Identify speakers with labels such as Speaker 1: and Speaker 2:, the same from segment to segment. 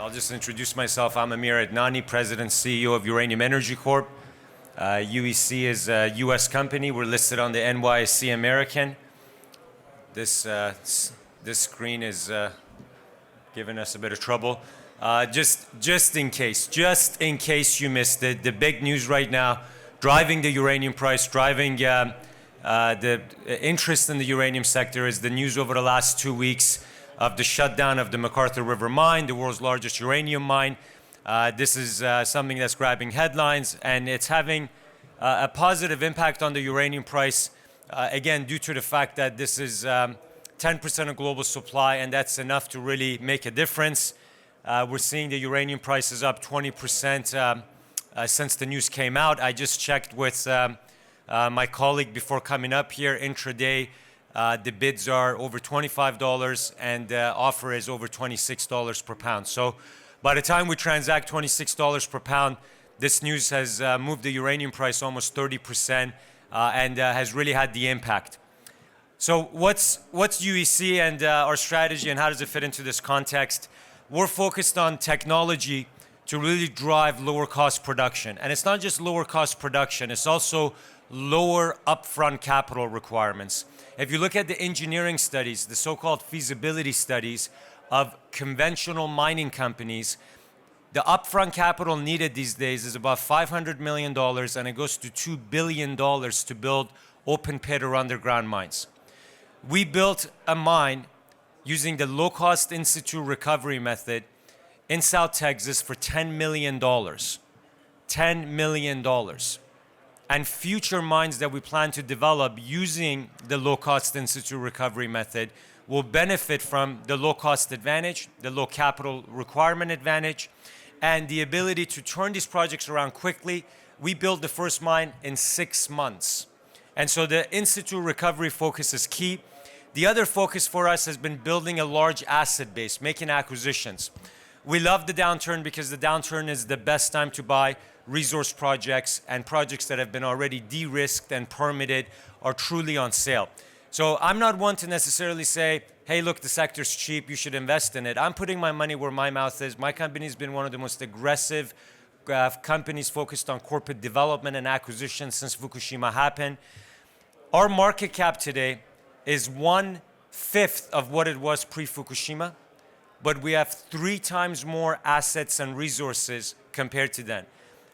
Speaker 1: I'll just introduce myself. I'm Amir Adnani, President CEO of Uranium Energy Corp. UEC is a U.S. company. We're listed on the NYSE American. This screen is giving us a bit of trouble. Just in case you missed it, the big news right now, driving the uranium price, driving the interest in the uranium sector is the news over the last 2 weeks of the shutdown of the McArthur River mine, the world's largest uranium mine. This is something that's grabbing headlines, and it's having a positive impact on the uranium price, again, due to the fact that this is 10% of global supply, and that's enough to really make a difference. We're seeing the uranium prices up 20% since the news came out. I just checked with my colleague before coming up here, intraday. The bids are over $25 and the offer is over $26 per pound. So by the time we transact $26 per pound, this news has moved the uranium price almost 30% and has really had the impact. So what's UEC and our strategy, and how does it fit into this context? We're focused on technology to really drive lower cost production. And it's not just lower cost production, it's also lower upfront capital requirements. If you look at the engineering studies, the so-called feasibility studies of conventional mining companies, the upfront capital needed these days is about $500 million, and it goes to $2 billion to build open pit or underground mines. We built a mine using the low-cost in-situ recovery method in South Texas for $10 million. $10 million. And future mines that we plan to develop using the low-cost in-situ recovery method will benefit from the low-cost advantage, the low capital requirement advantage, and the ability to turn these projects around quickly. We built the first mine in 6 months. And so the in-situ recovery focus is key. The other focus for us has been building a large asset base, making acquisitions. We love the downturn because the downturn is the best time to buy resource projects, and projects that have been already de-risked and permitted are truly on sale. So I'm not one to necessarily say, hey, look, the sector's cheap, you should invest in it. I'm putting my money where my mouth is. My company's been one of the most aggressive companies focused on corporate development and acquisition since Fukushima happened. Our market cap today is 1/5 of what it was pre-Fukushima, but we have 3 times more assets and resources compared to then.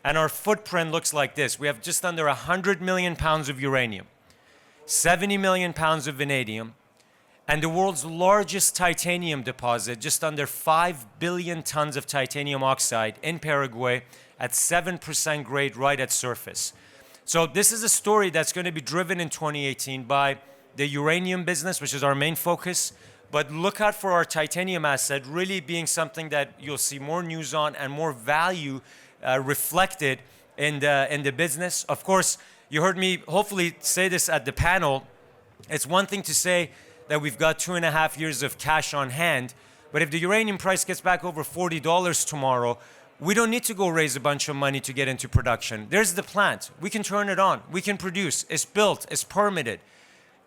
Speaker 1: And our footprint looks like this. We have just under 100 million pounds of uranium, 70 million pounds of vanadium, and the world's largest titanium deposit, just under 5 billion tons of titanium oxide in Paraguay at 7% grade right at surface. So this is a story that's going to be driven in 2018 by the uranium business, which is our main focus. But look out for our titanium asset really being something that you'll see more news on and more value reflected in the business. Of course, you heard me hopefully say this at the panel. It's one thing to say that we've got 2.5 years of cash on hand, but if the uranium price gets back over $40 tomorrow, we don't need to go raise a bunch of money to get into production. There's the plant. We can turn it on. We can produce. It's built. It's permitted.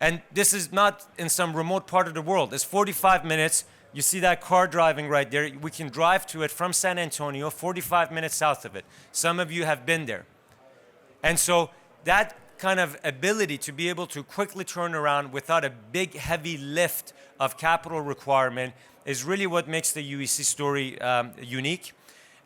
Speaker 1: And this is not in some remote part of the world. It's 45 minutes. You see that car driving right there. We can drive to it from San Antonio, 45 minutes south of it. Some of you have been there. And so that kind of ability to be able to quickly turn around without a big, heavy lift of capital requirement is really what makes the UEC story unique.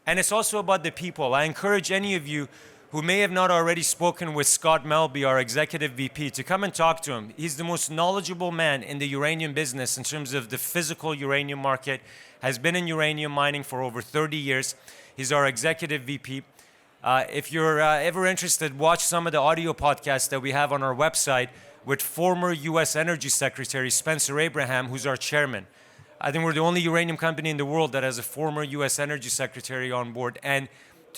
Speaker 1: And it's also about the people. I encourage any of you who may have not already spoken with Scott Melby, our executive VP, to come and talk to him. He's the most knowledgeable man in the uranium business in terms of the physical uranium market, has been in uranium mining for over 30 years. He's our executive VP. If you're ever interested, watch some of the audio podcasts that we have on our website with former U.S. Energy Secretary Spencer Abraham, who's our chairman. I think we're the only uranium company in the world that has a former U.S. Energy Secretary on board. And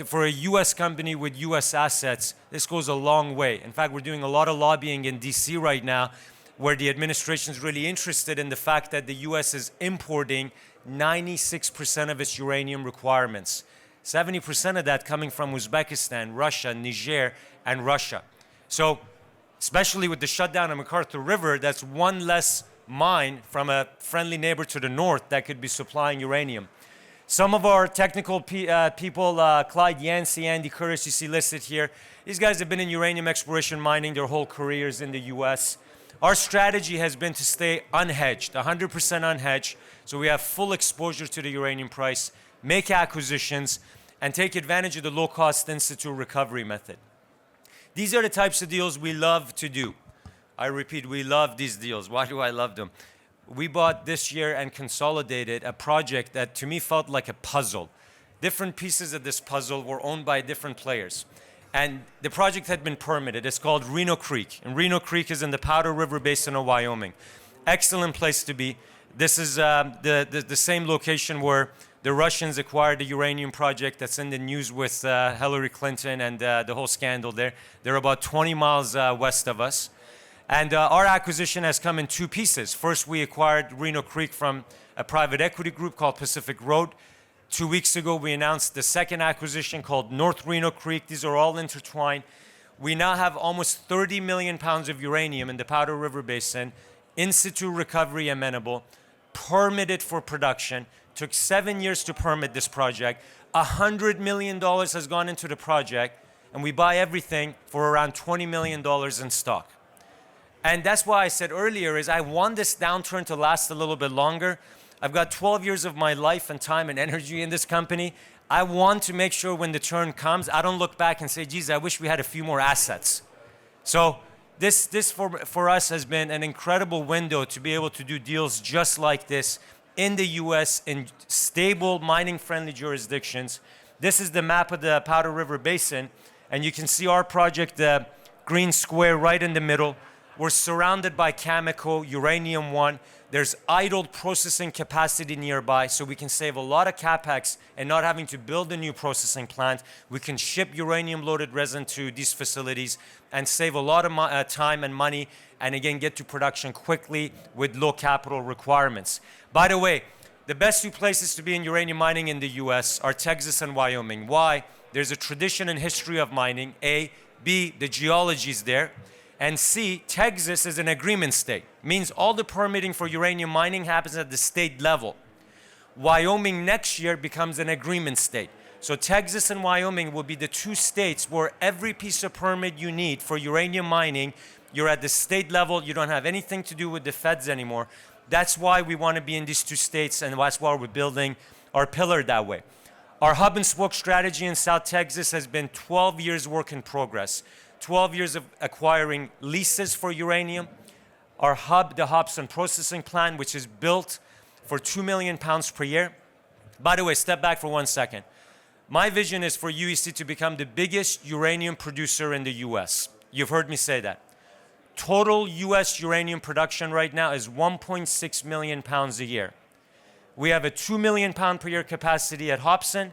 Speaker 1: for a U.S. company with U.S. assets, this goes a long way. In fact, we're doing a lot of lobbying in D.C. right now, where the administration is really interested in the fact that the U.S. is importing 96% of its uranium requirements. 70% of that coming from Uzbekistan, Russia, Niger, and Russia. So, especially with the shutdown of McArthur River, that's one less mine from a friendly neighbor to the north that could be supplying uranium. Some of our technical people, Clyde Yancey, Andy Curtis, you see listed here. These guys have been in uranium exploration mining their whole careers in the US. Our strategy has been to stay unhedged, 100% unhedged, so we have full exposure to the uranium price, make acquisitions, and take advantage of the low-cost in-situ recovery method. These are the types of deals we love to do. I repeat, we love these deals. Why do I love them? We bought this year and consolidated a project that to me felt like a puzzle. Different pieces of this puzzle were owned by different players. And the project had been permitted. It's called Reno Creek. And Reno Creek is in the Powder River Basin of Wyoming. Excellent place to be. This is the same location where the Russians acquired the uranium project that's in the news with Hillary Clinton and the whole scandal there. They're about 20 miles west of us. And our acquisition has come in two pieces. First, we acquired Reno Creek from a private equity group called Pacific Road. 2 weeks ago, we announced the second acquisition called North Reno Creek. These are all intertwined. We now have almost 30 million pounds of uranium in the Powder River Basin, in situ recovery amenable, permitted for production. Took 7 years to permit this project. $100 million has gone into the project, and we buy everything for around $20 million in stock. And that's why I said earlier is I want this downturn to last a little bit longer. I've got 12 years of my life and time and energy in this company. I want to make sure when the turn comes, I don't look back and say, geez, I wish we had a few more assets. So this for us has been an incredible window to be able to do deals just like this in the US in stable mining-friendly jurisdictions. This is the map of the Powder River Basin, and you can see our project, the green square right in the middle. We're surrounded by Cameco, Uranium One. There's idled processing capacity nearby, so we can save a lot of capex and not having to build a new processing plant. We can ship uranium-loaded resin to these facilities and save a lot of time and money, and again, get to production quickly with low capital requirements. By the way, the best two places to be in uranium mining in the US are Texas and Wyoming. Why? There's a tradition and history of mining, A. B, the geology is there. And C, Texas is an agreement state. Means all the permitting for uranium mining happens at the state level. Wyoming next year becomes an agreement state. So Texas and Wyoming will be the two states where every piece of permit you need for uranium mining, you're at the state level, you don't have anything to do with the feds anymore. That's why we want to be in these two states, and that's why we're building our pillar that way. Our hub and spoke strategy in South Texas has been 12 years work in progress. 12 years of acquiring leases for uranium. Our hub, the Hobson processing plant, which is built for 2 million pounds per year. By the way, step back for 1 second. My vision is for UEC to become the biggest uranium producer in the US. You've heard me say that. Total US uranium production right now is 1.6 million pounds a year. We have a 2 million pound per year capacity at Hobson,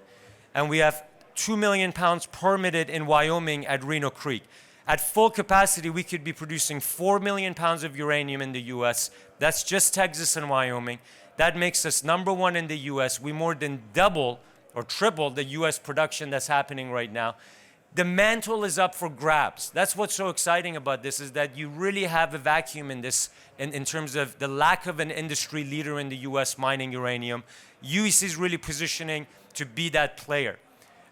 Speaker 1: and we have 2 million pounds permitted in Wyoming at Reno Creek. At full capacity, we could be producing 4 million pounds of uranium in the US. That's just Texas and Wyoming. That makes us number one in the US. We more than double or triple the US production that's happening right now. The mantle is up for grabs. That's what's so exciting about this, is that you really have a vacuum in this in terms of the lack of an industry leader in the US mining uranium. UEC is really positioning to be that player.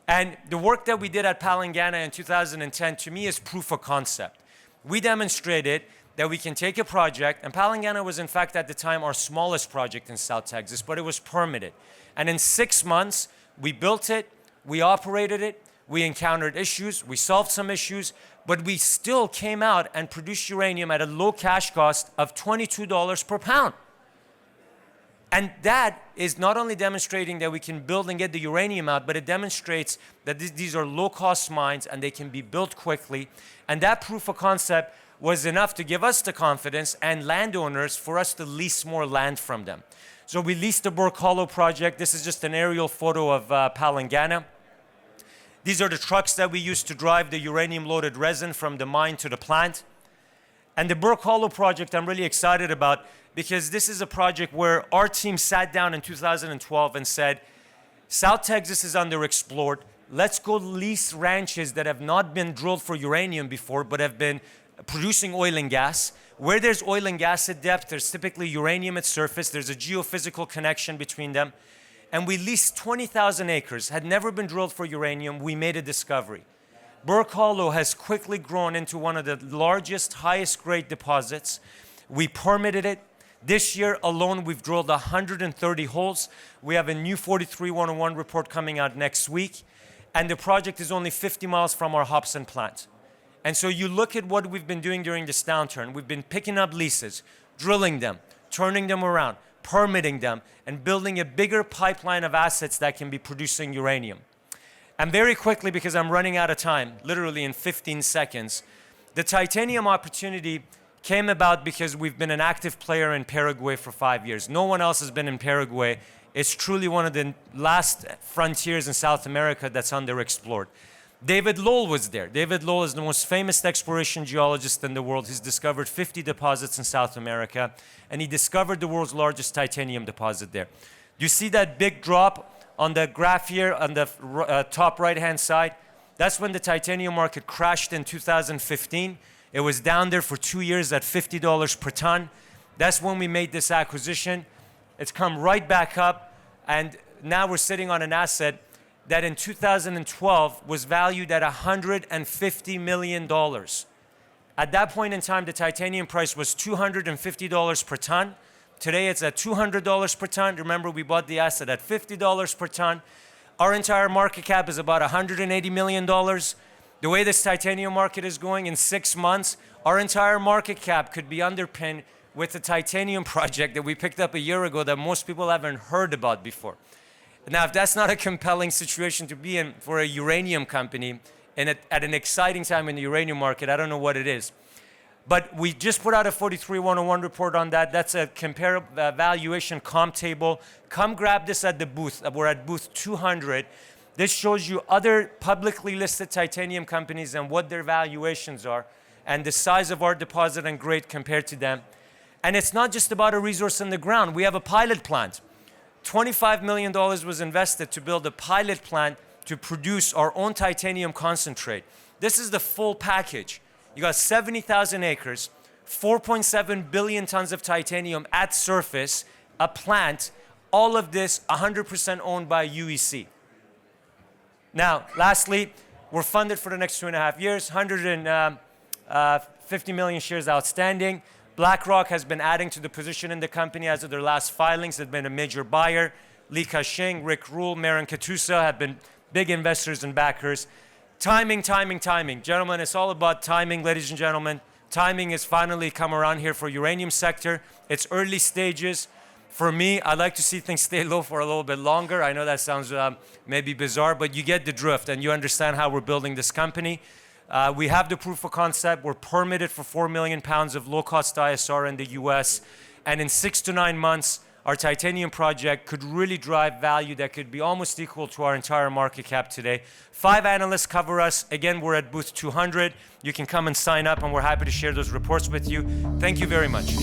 Speaker 1: And the work that we did at Palangana in 2010, to me, is proof of concept. We demonstrated that we can take a project, and Palangana was, in fact, at the time, our smallest project in South Texas, but it was permitted. And in 6 months, we built it, we operated it, we encountered issues, we solved some issues, but we still came out and produced uranium at a low cash cost of $22 per pound. And that is not only demonstrating that we can build and get the uranium out, but it demonstrates that these are low-cost mines and they can be built quickly. And that proof of concept was enough to give us the confidence and landowners for us to lease more land from them. So we leased the Burke Hollow project. This is just an aerial photo of Palangana. These are the trucks that we used to drive the uranium-loaded resin from the mine to the plant. And the Burke Hollow project I'm really excited about, because this is a project where our team sat down in 2012 and said, South Texas is underexplored. Let's go lease ranches that have not been drilled for uranium before, but have been producing oil and gas. Where there's oil and gas at depth, there's typically uranium at surface. There's a geophysical connection between them. and we leased 20,000 acres, had never been drilled for uranium. We made a discovery. Burke Hollow has quickly grown into one of the largest, highest grade deposits. We permitted it. This year alone, we've drilled 130 holes. We have a new 43-101 report coming out next week. And the project is only 50 miles from our Hobson plant. And so you look at what we've been doing during this downturn. We've been picking up leases, drilling them, turning them around, permitting them, and building a bigger pipeline of assets that can be producing uranium. And very quickly, because I'm running out of time, literally in 15 seconds, the titanium opportunity came about because we've been an active player in Paraguay for 5 years. No one else has been in Paraguay. It's truly one of the last frontiers in South America that's underexplored. David Lowell was there. David Lowell is the most famous exploration geologist in the world. He's discovered 50 deposits in South America, and he discovered the world's largest titanium deposit there. You see that big drop on the graph here on the top right-hand side? That's when the titanium market crashed in 2015. It was down there for 2 years at $50 per ton. That's when we made this acquisition. It's come right back up, and now we're sitting on an asset that in 2012 was valued at $150 million. At that point in time, the titanium price was $250 per ton. Today it's at $200 per ton. Remember, we bought the asset at $50 per ton. Our entire market cap is about $180 million. The way this titanium market is going, in 6 months, our entire market cap could be underpinned with the titanium project that we picked up a year ago that most people haven't heard about before. Now, if that's not a compelling situation to be in for a uranium company and at an exciting time in the uranium market, I don't know what it is. But we just put out a 43-101 report on that. That's a valuation comp table. Come grab this at the booth. We're at booth 200. This shows you other publicly listed titanium companies and what their valuations are and the size of our deposit and grade compared to them. And it's not just about a resource in the ground. We have a pilot plant. $25 million was invested to build a pilot plant to produce our own titanium concentrate. This is the full package. You got 70,000 acres, 4.7 billion tons of titanium at surface, a plant, all of this 100% owned by UEC. Now, lastly, we're funded for the next 2.5 years, 150 million shares outstanding. BlackRock has been adding to the position in the company as of their last filings. They've been a major buyer. Li Ka-shing, Rick Rule, Marin Katusa have been big investors and backers. Timing, timing, timing. Gentlemen, it's all about timing, ladies and gentlemen. Timing has finally come around here for uranium sector. It's early stages. For me, I'd like to see things stay low for a little bit longer. I know that sounds maybe bizarre, but you get the drift and you understand how we're building this company. We have the proof of concept. We're permitted for 4 million pounds of low-cost ISR in the US. And in 6 to 9 months, our titanium project could really drive value that could be almost equal to our entire market cap today. 5 analysts cover us. Again, we're at booth 200. You can come and sign up, and we're happy to share those reports with you. Thank you very much.